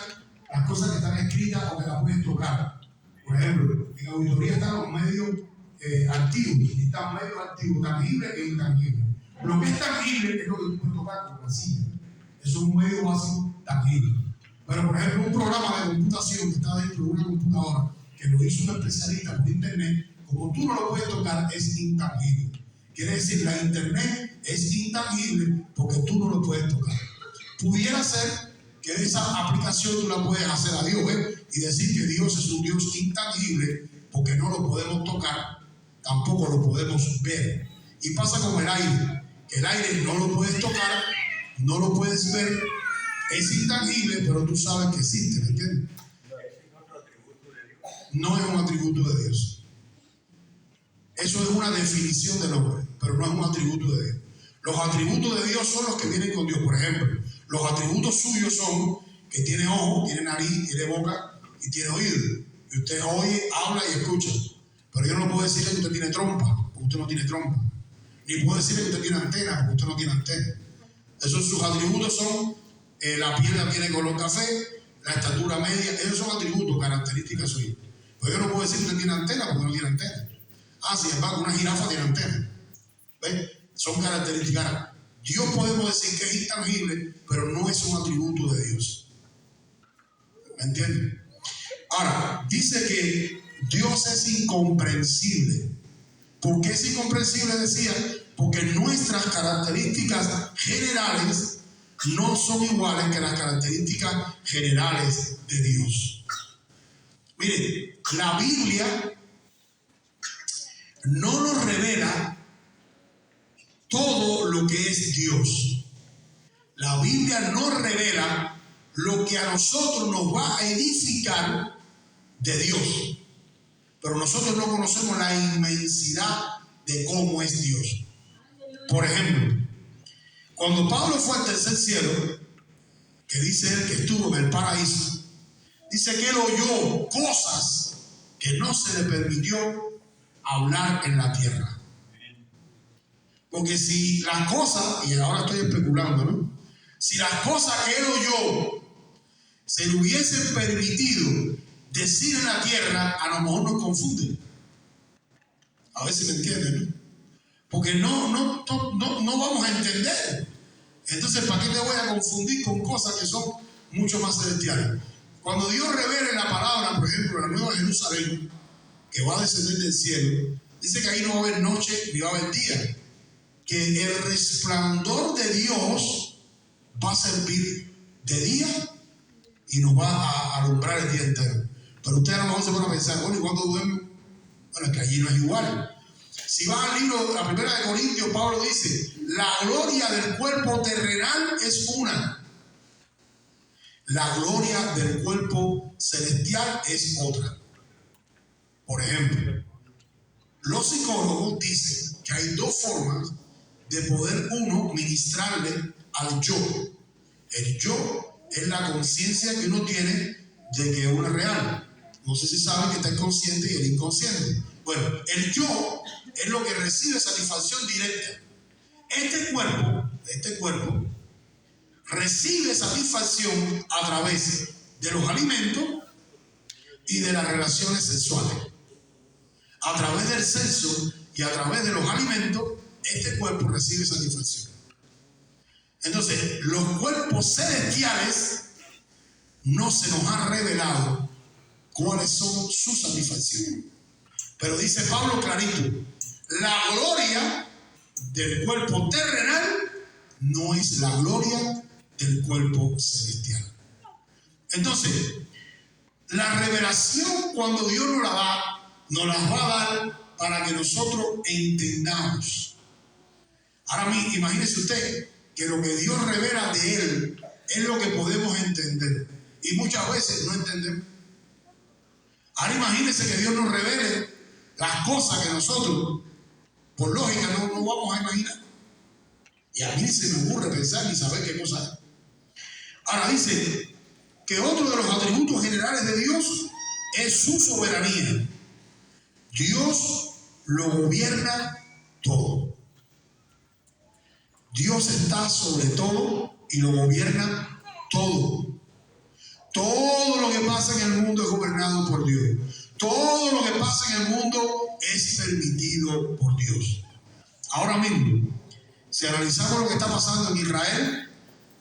las cosas que están escritas o que las puedes tocar. Por ejemplo, en auditoría están los medios activos, y están medios activos, tangibles e intangibles. Lo que es tangible es lo que tú puedes tocar con la silla. Eso es un medio básico tangible. Pero, por ejemplo, un programa de computación que está dentro de una computadora, que lo hizo un especialista por internet, como tú no lo puedes tocar, es intangible. Quiere decir, la internet es intangible porque tú no lo puedes tocar. Pudiera ser que esa aplicación tú la puedes hacer a Dios, y decir que Dios es un Dios intangible porque no lo podemos tocar, tampoco lo podemos ver. Y pasa como el aire, que el aire no lo puedes tocar, no lo puedes ver, es intangible, pero tú sabes que existe, ¿me entiendes?
¿Ese es otro atributo de Dios?
No es un atributo de Dios. Eso es una definición del hombre, pero no es un atributo de Dios. Los atributos de Dios son los que vienen con Dios. Por ejemplo, los atributos suyos son que tiene ojo, tiene nariz, tiene boca y tiene oído. Y usted oye, habla y escucha. Pero yo no puedo decirle que usted tiene trompa, porque usted no tiene trompa. Ni puedo decirle que usted tiene antena, porque usted no tiene antena. Esos sus atributos son, la piel la tiene color café, la estatura media. Esos son atributos, características suyas. Pero yo no puedo decir que usted tiene antena, porque no tiene antena. Sin embargo, una jirafa tiene antena. ¿Ven? Son características. Dios podemos decir que es intangible, pero no es un atributo de Dios. ¿Me entienden? Ahora, dice que Dios es incomprensible. ¿Por qué es incomprensible? Decía, porque nuestras características generales no son iguales que las características generales de Dios. Mire, la Biblia no nos revela todo lo que es Dios. La Biblia nos revela lo que a nosotros nos va a edificar de Dios. Pero nosotros no conocemos la inmensidad de cómo es Dios. Por ejemplo, cuando Pablo fue al tercer cielo, que dice él que estuvo en el paraíso, dice que él oyó cosas que no se le permitió hablar en la tierra. Porque si las cosas, y ahora estoy especulando, ¿no? Si las cosas que él oyó se le hubiesen permitido decir en la tierra, a lo mejor nos confunden. A ver si me entienden, ¿no? Porque no vamos a entender. Entonces, ¿para qué te voy a confundir con cosas que son mucho más celestiales? Cuando Dios revele la palabra, por ejemplo, la Nueva Jerusalén, que va a descender del cielo, dice que ahí no va a haber noche ni va a haber día. Que el resplandor de Dios va a servir de día y nos va a alumbrar el día entero. Pero ustedes a lo mejor se van a pensar, bueno, ¿y cuándo duermen? Bueno, es que allí no es igual. Si vas al libro, la primera de Corintios, Pablo dice, la gloria del cuerpo terrenal es una. La gloria del cuerpo celestial es otra. Por ejemplo, los psicólogos dicen que hay dos formas de poder uno ministrarle al yo. El yo es la conciencia que uno tiene de que uno es real. No sé si saben que está el consciente y el inconsciente. Bueno, el yo es lo que recibe satisfacción directa. Este cuerpo recibe satisfacción a través de los alimentos y de las relaciones sexuales. A través del sexo y a través de los alimentos, este cuerpo recibe satisfacción. Entonces, los cuerpos celestiales no se nos ha revelado cuáles son sus satisfacciones. Pero dice Pablo clarito, la gloria del cuerpo terrenal no es la gloria del cuerpo celestial. Entonces, la revelación, cuando Dios nos la da, nos la va a dar para que nosotros entendamos. Ahora imagínese usted que lo que Dios revela de Él es lo que podemos entender. Y muchas veces no entendemos. Ahora imagínese que Dios nos revele las cosas que nosotros, por lógica, no vamos a imaginar. Y a mí se me ocurre pensar y saber qué cosa es. Ahora dice que otro de los atributos generales de Dios es su soberanía. Dios lo gobierna todo. Dios está sobre todo y lo gobierna todo. Todo lo que pasa en el mundo es gobernado por Dios. Todo lo que pasa en el mundo es permitido por Dios. Ahora mismo, si analizamos lo que está pasando en Israel,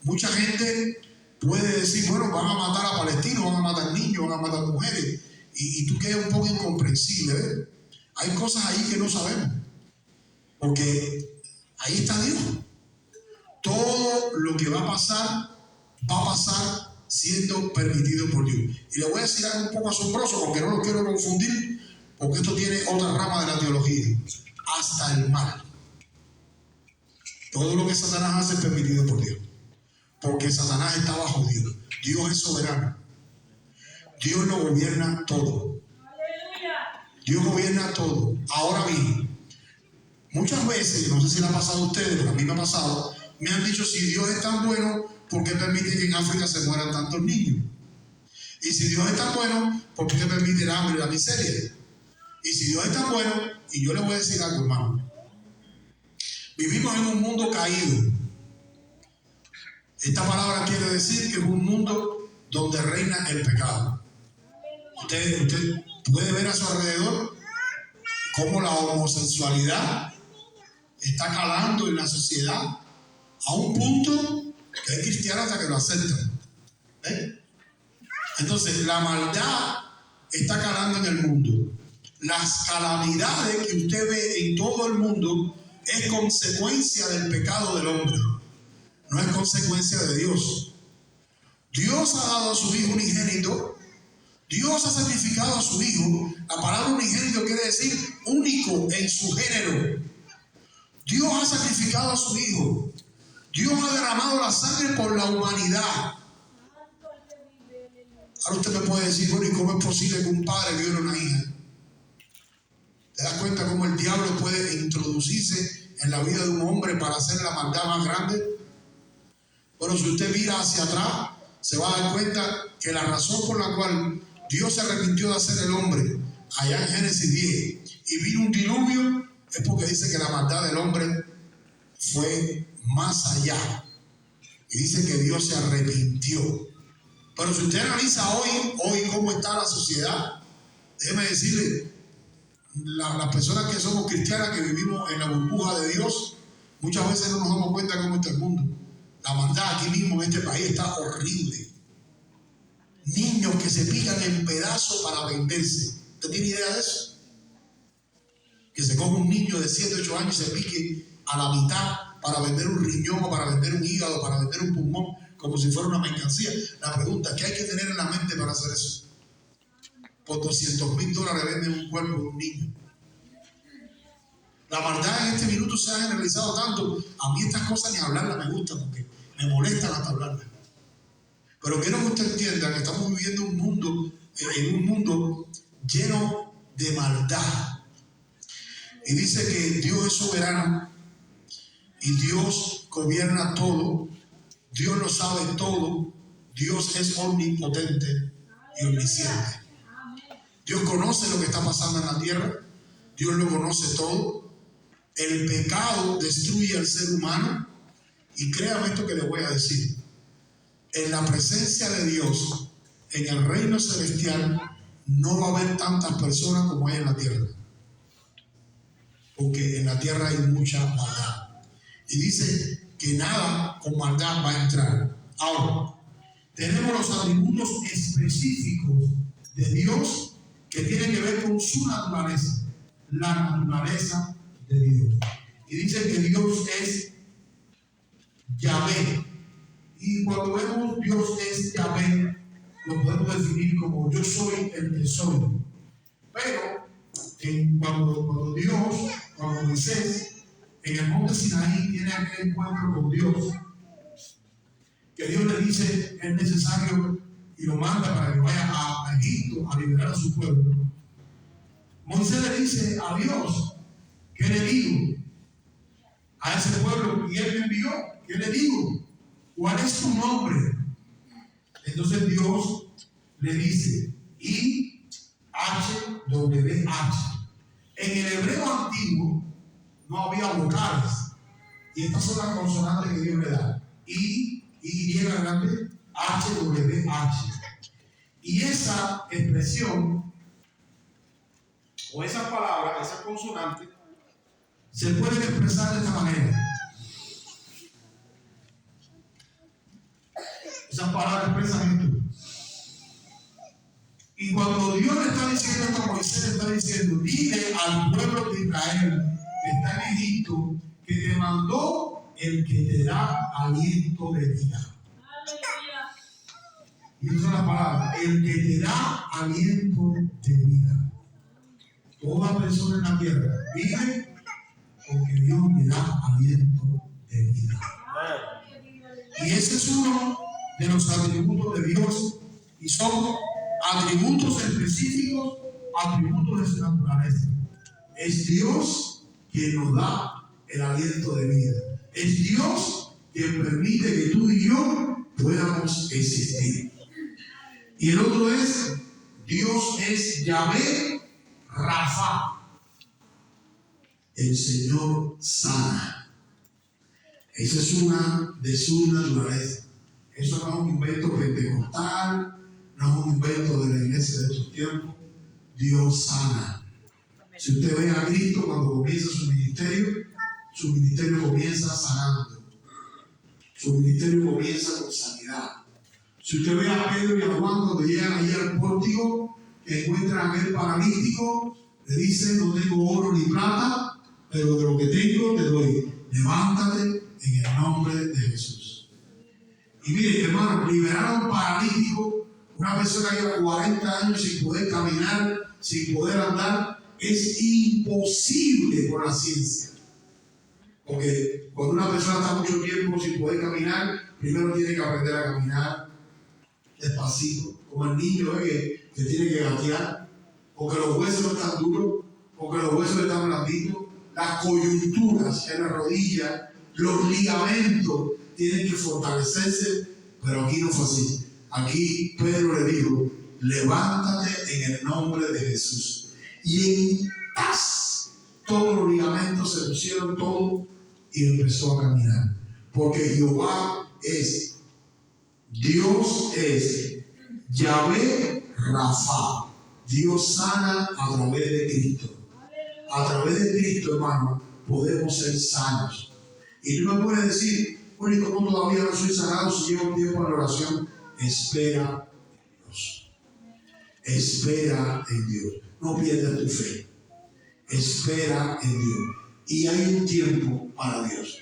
mucha gente puede decir, bueno, van a matar a palestinos, van a matar niños, van a matar mujeres. Y tú quedas un poco incomprensible, ¿ves? Hay cosas ahí que no sabemos. Porque ahí está Dios. Todo lo que va a pasar siendo permitido por Dios. Y le voy a decir algo un poco asombroso, porque no lo quiero confundir, porque esto tiene otra rama de la teología. Hasta el mal. Todo lo que Satanás hace es permitido por Dios. Porque Satanás está bajo Dios. Dios es soberano. Dios lo gobierna todo. Dios gobierna todo. Ahora bien, muchas veces, no sé si le ha pasado a ustedes, pero a mí me ha pasado, me han dicho, si Dios es tan bueno, ¿por qué permite que en África se mueran tantos niños? Y si Dios es tan bueno, ¿por qué permite el hambre y la miseria? Y si Dios es tan bueno, y yo le voy a decir algo, hermano, vivimos en un mundo caído. Esta palabra quiere decir que es un mundo donde reina el pecado. Usted puede ver a su alrededor cómo la homosexualidad está calando en la sociedad a un punto que hay cristianos hasta que lo aceptan. Entonces, la maldad está calando en el mundo. Las calamidades que usted ve en todo el mundo es consecuencia del pecado del hombre, no es consecuencia de Dios. Dios ha dado a su Hijo unigénito. Dios ha sacrificado a su Hijo. La palabra unigénito quiere decir único en su género. Dios ha sacrificado a su Hijo. Dios ha derramado la sangre por la humanidad. Ahora usted me puede decir, bueno, ¿y cómo es posible que un padre viole a una hija? ¿Te das cuenta cómo el diablo puede introducirse en la vida de un hombre para hacer la maldad más grande? Bueno, si usted mira hacia atrás, se va a dar cuenta que la razón por la cual Dios se arrepintió de hacer el hombre allá en Génesis 10 y vino un diluvio es porque dice que la maldad del hombre fue más allá. Y dice que Dios se arrepintió. Pero si usted analiza hoy cómo está la sociedad, déjeme decirle, las personas que somos cristianas, que vivimos en la burbuja de Dios, muchas veces no nos damos cuenta cómo está el mundo. La maldad aquí mismo en este país está horrible. Niños que se pican en pedazos para venderse. ¿Usted tiene idea de eso? Que se coge un niño de 7, 8 años y se pique a la mitad para vender un riñón o para vender un hígado, para vender un pulmón, como si fuera una mercancía. La pregunta, ¿qué hay que tener en la mente para hacer eso? Por $200,000 venden un cuerpo de un niño. La maldad en este minuto se ha generalizado tanto. A mí estas cosas ni hablarlas me gustan porque me molestan hasta hablarlas. Pero quiero que usted entienda que estamos viviendo en un mundo lleno de maldad. Y dice que Dios es soberano y Dios gobierna todo Dios lo sabe todo. Dios es omnipotente y omnisciente. Dios conoce lo que está pasando en la tierra. Dios lo conoce todo. El pecado destruye al ser humano. Y créame esto que les voy a decir. En la presencia de Dios, en el reino celestial, no va a haber tantas personas como hay en la tierra. Porque en la tierra hay mucha maldad. Y dice que nada con maldad va a entrar. Ahora, tenemos los atributos específicos de Dios que tienen que ver con su naturaleza. La naturaleza de Dios. Y dice que Dios es Yahvé. Y cuando vemos Dios es Yahvé, lo podemos definir como yo soy el que soy. Pero cuando Moisés en el monte Sinaí tiene aquel encuentro con Dios, que Dios le dice es necesario y lo manda para que vaya a Egipto a liberar a su pueblo. Moisés le dice a Dios, ¿qué le digo a ese pueblo? Y él me envió, ¿qué le digo? ¿Cuál es tu nombre? Entonces Dios le dice IHWH. En el hebreo antiguo no había vocales. Y estas son las consonantes que Dios le da. Y grande, HWH. Y esa expresión, o esa palabra, esa consonante, se pueden expresar de esta manera. Esas palabras expresan esto. Y cuando Dios le está diciendo esto a Moisés, le está diciendo, dile al pueblo de Israel que está en Egipto, que te mandó el que te da aliento de vida. Y esa es la palabra, el que te da aliento de vida. Toda persona en la tierra vive porque Dios le da aliento de vida. Y ese es uno de los atributos de Dios, y son atributos específicos, atributos de su naturaleza. Es Dios quien nos da el aliento de vida. Es Dios quien permite que tú y yo podamos existir. Y el otro es, Dios es Yahvé Rafa. El Señor sana. Esa es una de su naturaleza. Eso no es un invento pentecostal, no es un invento de la iglesia de estos tiempos. Dios sana. Si usted ve a Cristo cuando comienza su ministerio comienza sanando. Su ministerio comienza con sanidad. Si usted ve a Pedro y a Juan cuando llegan ahí al pórtico, que encuentran a aquel paralítico, le dicen, no tengo oro ni plata, pero de lo que tengo te doy. Levántate en el nombre de Jesús. Y miren, hermano, liberar a un paralítico, una persona que lleva 40 años sin poder caminar, sin poder andar, es imposible por la ciencia. Porque cuando una persona está mucho tiempo sin poder caminar, primero tiene que aprender a caminar despacito, como el niño que tiene que gatear, porque los huesos no están duros, porque los huesos están blanditos, las coyunturas en la rodilla, los ligamentos tienen que fortalecerse, pero aquí no fue así. Aquí Pedro le dijo, levántate en el nombre de Jesús. Y en paz, todos los ligamentos se pusieron todos y empezó a caminar. Porque Jehová es, Dios es Yahvé Rafa. Dios sana a través de Cristo. A través de Cristo, hermano, podemos ser sanos. Y tú me puedes decir, bueno, ¿y cómo todavía no soy sanado si llevo un tiempo en la oración? Espera en Dios. Espera en Dios. No pierdas tu fe. Espera en Dios. Y hay un tiempo para Dios.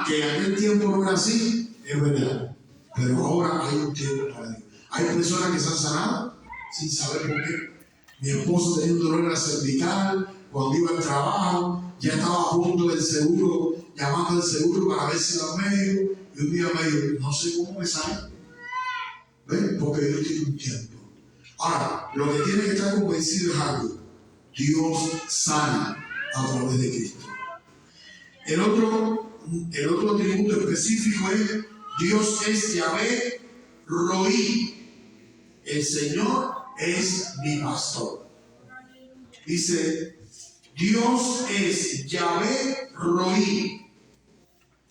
Que en aquel tiempo no era así, es verdad. Pero ahora hay un tiempo para Dios. Hay personas que se han sanado sin saber por qué. Mi esposo tenía un dolor en la cervical, cuando iba al trabajo, ya estaba a punto del seguro, llamando al seguro para ver si era médico, y un día me dijo, no sé cómo me sale. ¿Ven? Porque Dios tiene un tiempo. Ahora, lo que tiene que estar convencido es algo. Dios sana a través de Cristo. El otro atributo específico es Dios es Yahvé Roí. El Señor es mi pastor. Dice, Dios es Yahvé Roí.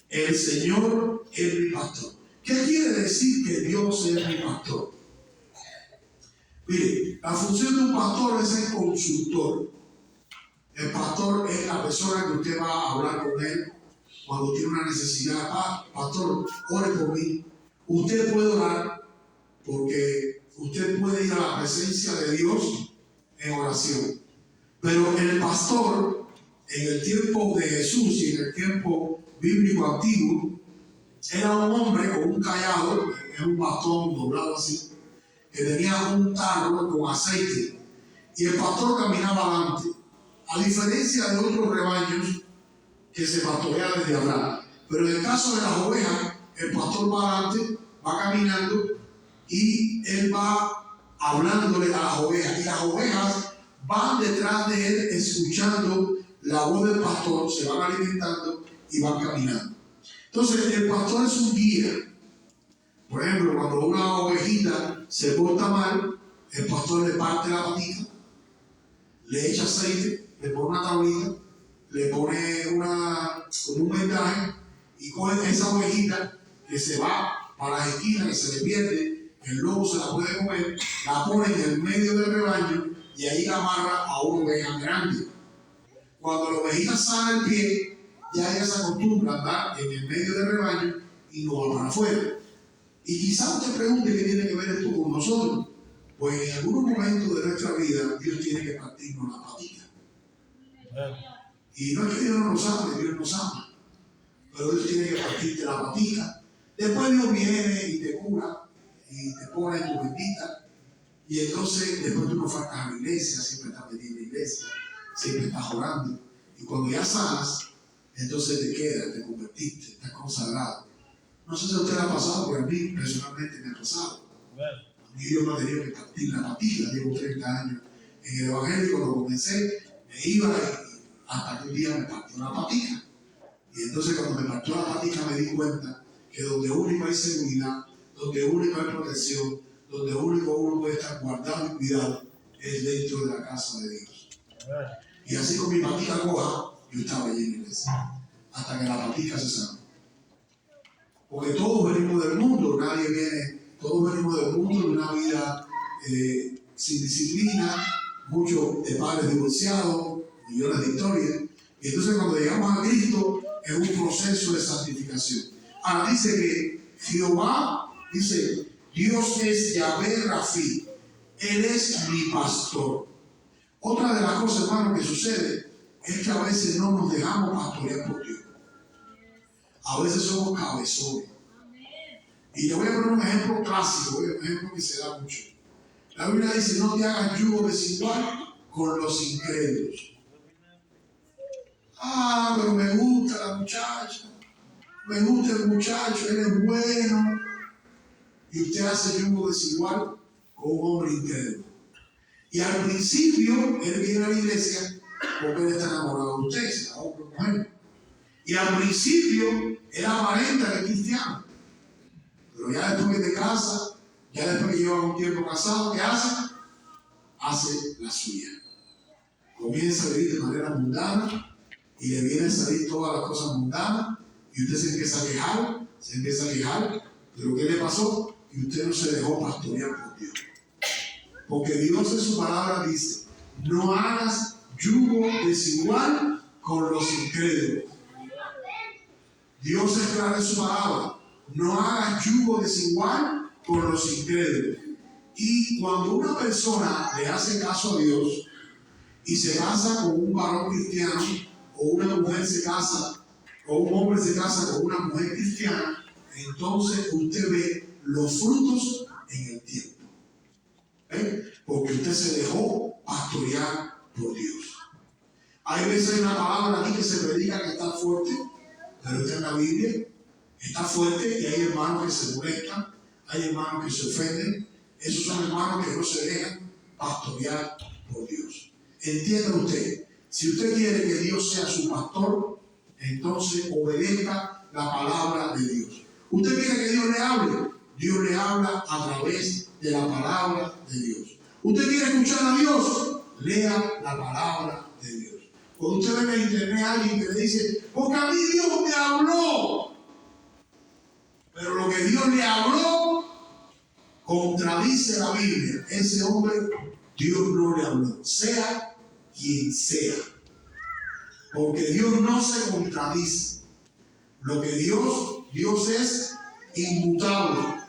El Señor es mi pastor. ¿Qué quiere decir que Dios es mi pastor? Mire, la función de un pastor es ser consultor. El pastor es la persona que usted va a hablar con él cuando tiene una necesidad. Pastor, ore por mí. Usted puede orar porque usted puede ir a la presencia de Dios en oración. Pero el pastor, en el tiempo de Jesús y en el tiempo bíblico antiguo, era un hombre con un cayado, un bastón doblado así, que tenía un tarro con aceite, y el pastor caminaba adelante, a diferencia de otros rebaños que se pastorean desde atrás. Pero en el caso de las ovejas, el pastor va adelante, va caminando, y él va hablándole a las ovejas, y las ovejas van detrás de él escuchando la voz del pastor, se van alimentando y van caminando. Entonces el pastor es un guía. Por ejemplo, cuando una ovejita se porta mal, el pastor le parte la patita, le echa aceite, le pone una tablita, le pone como un vendaje, y coge esa ovejita que se va para la esquina, que se le pierde, el lobo se la puede comer, la pone en el medio del rebaño y ahí la amarra a una oveja grande. Cuando la ovejita sale el pie, ya ella se acostumbra a andar en el medio del rebaño y no va para afuera. Y quizás usted pregunte qué tiene que ver esto con nosotros. Pues en algunos momentos de nuestra vida Dios tiene que partirnos la patita. Y no es que Dios no nos ama, Dios nos ama. Pero Dios tiene que partirte la patita. Después Dios viene y te cura y te pone tu bendita. Y entonces después tú no faltas a la iglesia, siempre estás metido en la iglesia, siempre estás orando. Y cuando ya sanas, entonces te quedas, te convertiste, estás consagrado. No sé si a usted le ha pasado, pero a mí personalmente me ha pasado. A mí Dios me ha tenido que partir la patita. Llevo 30 años en el evangelio. Cuando comencé, me iba hasta que un día me partió la patita. Y entonces cuando me partió la patita me di cuenta que donde único hay seguridad, donde único hay protección, donde único uno puede estar guardado y cuidado, es dentro de la casa de Dios. Y así con mi patita coja, yo estaba allí en la iglesia, hasta que la patita se sanó. Porque todos venimos del mundo, todos venimos del mundo de una vida sin disciplina, muchos de padres divorciados, millones de historias. Y entonces cuando llegamos a Cristo es un proceso de santificación. Ahora dice que Jehová, dice, Dios es Yahvé Rafi, Él es mi pastor. Otra de las cosas, hermano, que sucede es que a veces no nos dejamos pastorear por Dios. A veces somos cabezones. Y yo voy a poner un ejemplo clásico, un ejemplo que se da mucho. La Biblia dice, no te hagas yugo desigual con los incrédulos. Ah, pero me gusta la muchacha, me gusta el muchacho, él es bueno. Y usted hace yugo desigual con un hombre incrédulo. Y al principio, él viene a la iglesia porque él está enamorado de usted, sea hombre o mujer. Y al principio, él aparenta que es cristiano. Pero ya después que te casas, ya después que lleva un tiempo casado, ¿qué hace? Hace la suya. Comienza a vivir de manera mundana y le vienen a salir todas las cosas mundanas y usted se empieza a quejar de lo que le pasó y usted no se dejó pastorear por Dios. Porque Dios en su palabra dice, no hagas yugo desigual con los incrédulos. Dios es claro en su palabra, no hagas yugo desigual con los incrédulos. Y cuando una persona le hace caso a Dios y se casa con un varón cristiano, o una mujer se casa, o un hombre se casa con una mujer cristiana, entonces usted ve los frutos en el tiempo. Porque usted se dejó pastorear por Dios. Hay veces una palabra aquí que se predica que está fuerte, pero está en la Biblia, está fuerte y hay hermanos que se molestan, hay hermanos que se ofenden. Esos son hermanos que no se dejan pastorear por Dios. Entienda usted, si usted quiere que Dios sea su pastor, entonces obedezca la palabra de Dios. ¿Usted quiere que Dios le hable? Dios le habla a través de la palabra de Dios. ¿Usted quiere escuchar a Dios? Lea la palabra de Dios. Cuando usted ve en internet a alguien que le dice, porque a mí Dios me habló, pero lo que Dios le habló contradice la Biblia, ese hombre Dios no le habló, sea quien sea, porque Dios no se contradice. Lo que Dios es inmutable.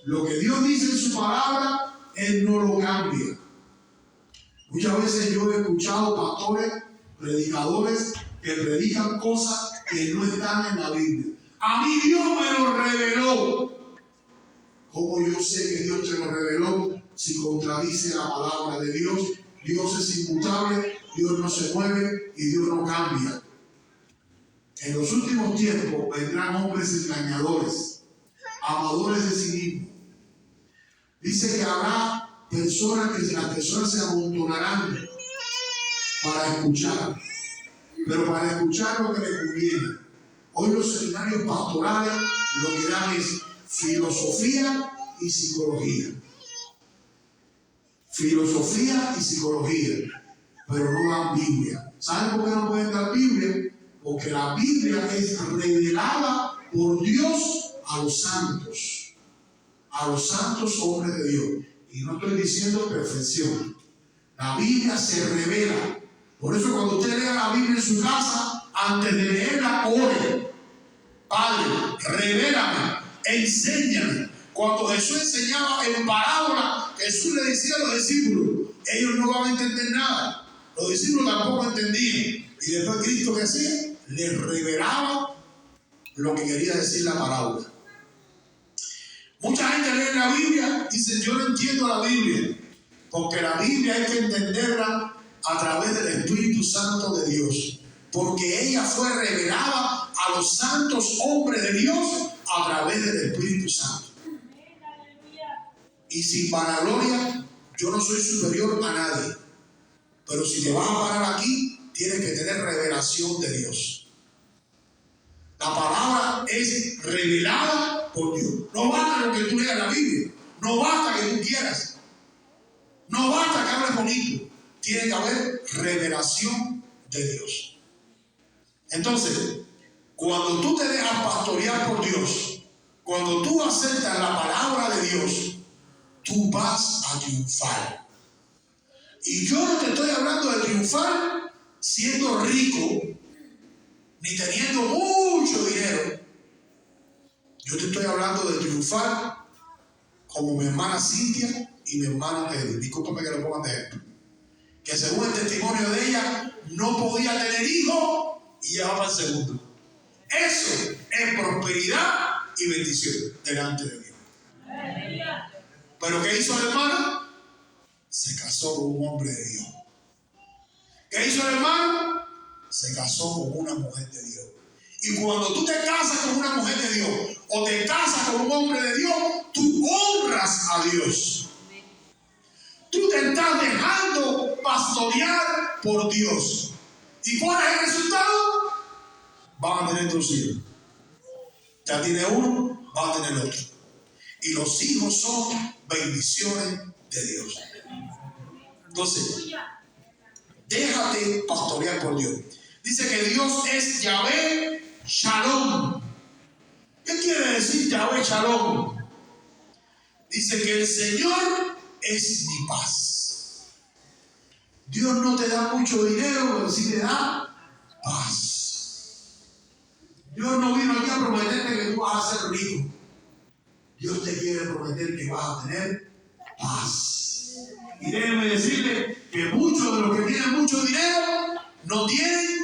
Lo que Dios dice en su palabra, Él no lo cambia. Muchas veces yo he escuchado pastores, predicadores que predican cosas que no están en la Biblia. A mí Dios me lo reveló. ¿Cómo yo sé que Dios te lo reveló si contradice la palabra de Dios? Dios es inmutable, Dios no se mueve y Dios no cambia. En los últimos tiempos vendrán hombres engañadores, amadores de sí mismos. Dice que habrá personas que las personas se amontonarán para escuchar, pero para escuchar lo que les conviene. Hoy los seminarios pastorales lo que dan es filosofía y psicología. Filosofía y psicología, pero no dan Biblia. ¿Saben por qué no pueden dar Biblia? Porque la Biblia es revelada por Dios a los santos hombres de Dios. Y no estoy diciendo perfección. La Biblia se revela. Por eso cuando usted lea la Biblia en su casa, antes de leerla, ore. Padre, revélame, enséñame. Cuando Jesús enseñaba en parábola, Jesús le decía a los discípulos, ellos no van a entender nada. Los discípulos tampoco entendían. Y después Cristo, ¿qué hacía? Les revelaba lo que quería decir la parábola. Mucha gente lee la Biblia y dice, yo no entiendo la Biblia, porque la Biblia hay que entenderla a través del Espíritu Santo de Dios, porque ella fue revelada a los santos hombres de Dios a través del Espíritu Santo. Y sin vanagloria, yo no soy superior a nadie, pero si te vas a parar aquí, tienes que tener revelación de Dios. La palabra es revelada por Dios. No basta lo que tú leas la Biblia. No basta que tú quieras. No basta que hables bonito. Tiene que haber revelación de Dios. Entonces, cuando tú te dejas pastorear por Dios, cuando tú aceptas la palabra de Dios, tú vas a triunfar. Y yo no te estoy hablando de triunfar siendo rico, ni teniendo mucho dinero. Yo te estoy hablando de triunfar como mi hermana Cintia y mi hermano Teddy. Discúlpame que lo pongan de ejemplo. Que según el testimonio de ella, no podía tener hijos y llevaba el segundo. Eso es prosperidad y bendición delante de Dios. Pero ¿qué hizo la hermana? Se casó con un hombre de Dios. ¿Qué hizo el hermano? Se casó con una mujer de Dios. Y cuando tú te casas con una mujer de Dios o te casas con un hombre de Dios, tú honras a Dios. Tú te estás dejando pastorear por Dios. ¿Y cuál es el resultado? Van a tener 2 hijos. Ya tiene uno, va a tener otro. Y los hijos son bendiciones de Dios. Entonces, déjate pastorear por Dios. Dice que Dios es Yahvé Shalom. ¿Qué quiere decir Yahvé Shalom? Dice que el Señor es mi paz. Dios no te da mucho dinero, pero sí te da paz. Dios no vino aquí a prometerte que tú vas a ser rico. Dios te quiere prometer que vas a tener paz. Y déjeme decirle que muchos de los que tienen mucho dinero no tienen